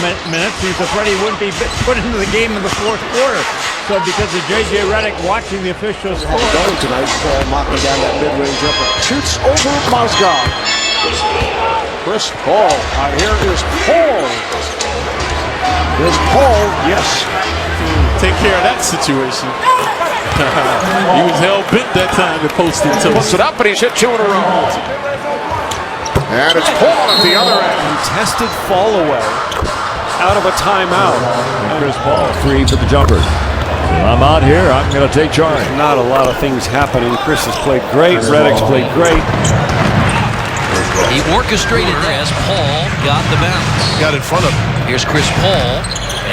minutes. He's afraid he wouldn't be put into the game in the fourth quarter. So because of J.J. Redick watching the official score. Going tonight, Paul knocking down that mid-range jumper. Shoots over Mozgov. Chris Paul. Here is Paul. There's Paul. Yes. Take care of that situation. He was hell-bent that time to post it. Puts it up, and he's hit 2 in a row. And it's Paul at the other end. Contested fall away out of a timeout. And Chris Paul free for the jumper. I'm out here. I'm going to take charge. Not a lot of things happening. Chris has played great. Redick's played great. He orchestrated that as Paul got the bounce. Got in front of him. Here's Chris Paul,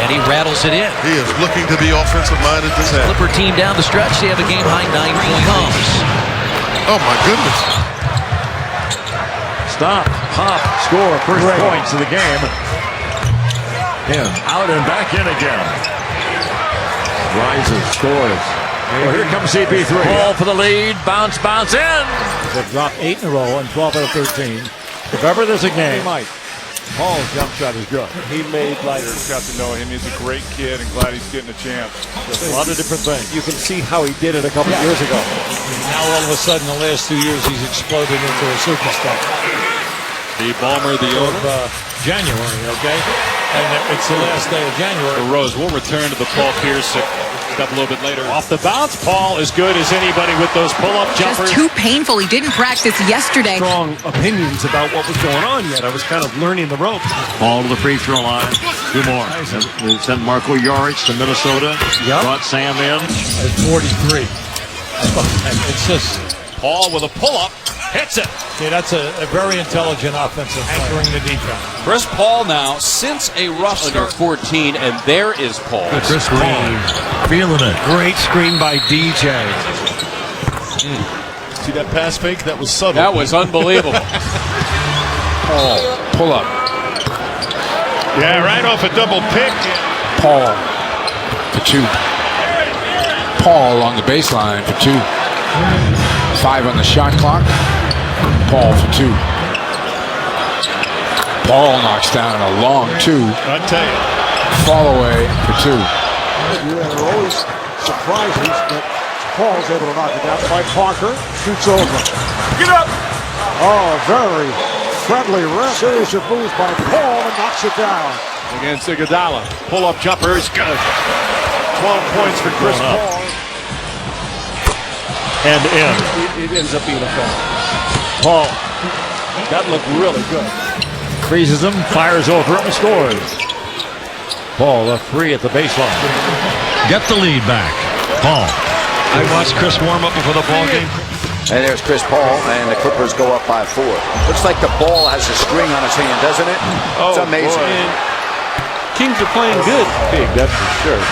and he rattles it in. He is looking to be offensive-minded this half. Clipper team down the stretch. They have a game-high 9 points. Oh, my goodness. Stop, pop, score, first points of the game. In, out, and back in again. Rises, scores. Well, here comes CP3. Ball for the lead, bounce in. They've dropped 8 in a row and 12 out of 13. If ever there's a game, Paul's jump shot is good. He made Lighters. Got to know him. He's a great kid and glad he's getting a chance. There's a lot of different things. You can see how he did it a couple years ago. Now all of a sudden, the last 2 years, he's exploded into a superstar. The Ballmer, the owner. January, okay? And it's the last day of January. Rose will return to the Paul Pierce step a little bit later. Off the bounce, Paul is good as anybody with those pull-up jumpers. Just too painful. He didn't practice yesterday. Strong opinions about what was going on yet. I was kind of learning the ropes. Ball to the free throw line. 2 more. We sent Marco Jaric to Minnesota. Yep. Brought Sam in. At 43. It's just Paul with a pull-up. Hits it. See, that's a very intelligent offensive anchoring the defense. Chris Paul now, since a rough start. 14, and there is Paul. Chris Paul feeling it. Great screen by DJ. See that pass fake? That was subtle. That was unbelievable. Paul, pull up. Yeah, right off a double pick. Paul for 2. Paul on the baseline for 2. 5 on the shot clock. Paul for 2. Paul knocks down a long 2. I tell you. Fall away for 2. There are always surprises, but Paul's able to knock it down by Parker. Shoots over. Get up. Oh, very friendly rest. Series of moves by Paul and knocks it down. Against Iguodala. Pull-up jumper is good. 12 points for Chris Paul. And in. It ends up being a foul. Paul, that looked really good. Freezes him, fires over him, and scores. Paul, a 3 at the baseline. Get the lead back. Paul. I watched Chris warm up before the ball game. And there's Chris Paul, and the Clippers go up by 4. Looks like the ball has a string on his hand, doesn't it? It's amazing. Boy. Kings are playing good. Big, that's for sure.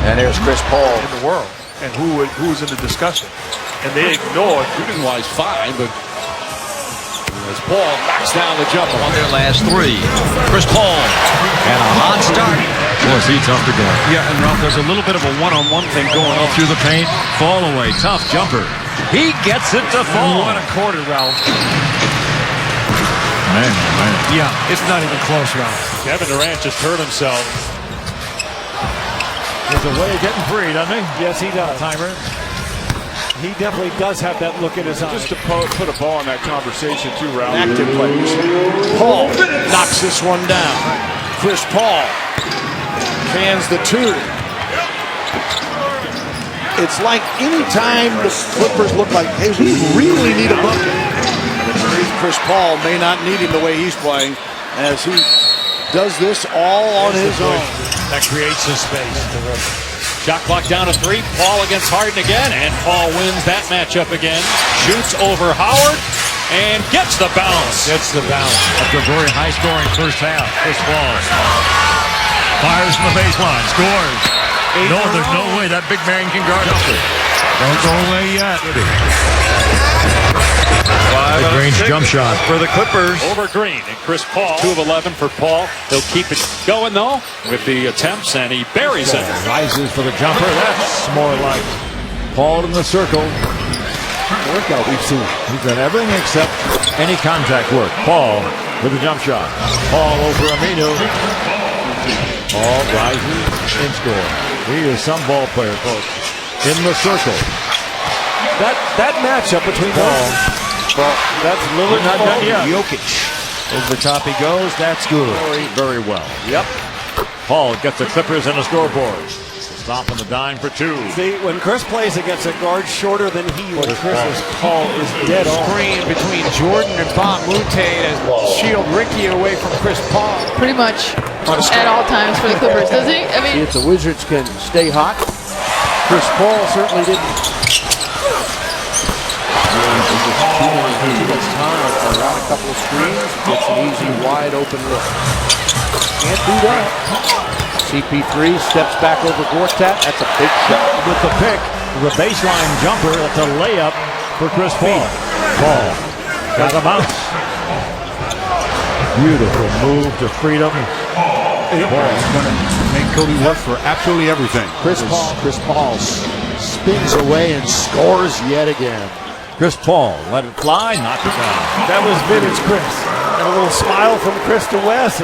And there's Chris Paul. In the world. And who's in the discussion. And they ignored, shooting-wise fine, but as Paul knocks down the jumper. On their last 3. Chris Paul. And a hot start. Boy, is he tough to guard. Yeah, and Ralph, there's a little bit of a one-on-one thing going on. Through the paint, fall away, tough jumper. He gets it to fall. What a quarter, Ralph. Man. Yeah, it's not even close, Ralph. Kevin Durant just hurt himself. There's a way of getting free, doesn't he? Yes, he does. Timer. He definitely does have that look in his eye. Just to put a ball in that conversation, too, Ralph. Active players. Paul knocks this one down. Chris Paul fans the 2. It's like any time the Clippers look like, hey, we really need a bucket. Chris Paul may not need him the way he's playing, as he does this all on his own. That creates the space. Shot clock down to 3. Paul against Harden again, and Paul wins that matchup again. Shoots over Howard and gets the bounce. After a very high-scoring first half. Chris Paul fires from the baseline, scores. No, there's no way that big man can guard up there. Don't go away yet. Midrange jump shot for the Clippers. Over Green and Chris Paul. 2 of 11 for Paul. He'll keep it going though with the attempts, and he buries it. Rises for the jumper. That's more like Paul in the circle. Workout we've seen. He's done everything except any contact work. Paul with the jump shot. Paul over Aminu. Paul rises and scores. He is some ball player, folks. In the circle. That matchup between those. Well, that's Lillard Not done yet. Jokic. Over the top he goes. That's good. Very well. Yep. Paul gets the Clippers and a scoreboard. Stopping the dime for two. See, when Chris plays against a guard shorter than he was, Chris's Paul is dead on. Screen between Jordan and Monte to shield Ricky away from Chris Paul. Pretty much at all times for the Clippers, doesn't he? I mean, If the Wizards can stay hot, Chris Paul certainly didn't. He gets time around a couple of screens, gets an easy wide open look. Can't do that. CP3 steps back over Gortat. That's a big shot. With the pick, the baseline jumper. That's a layup for Chris Paul. Paul got a bounce. Beautiful move to freedom. Paul's going to make Cody work for absolutely everything. Chris Paul spins away and scores yet again. Chris Paul let it fly, knocked it down. That was vintage Chris. And a little smile from Chris to Wes.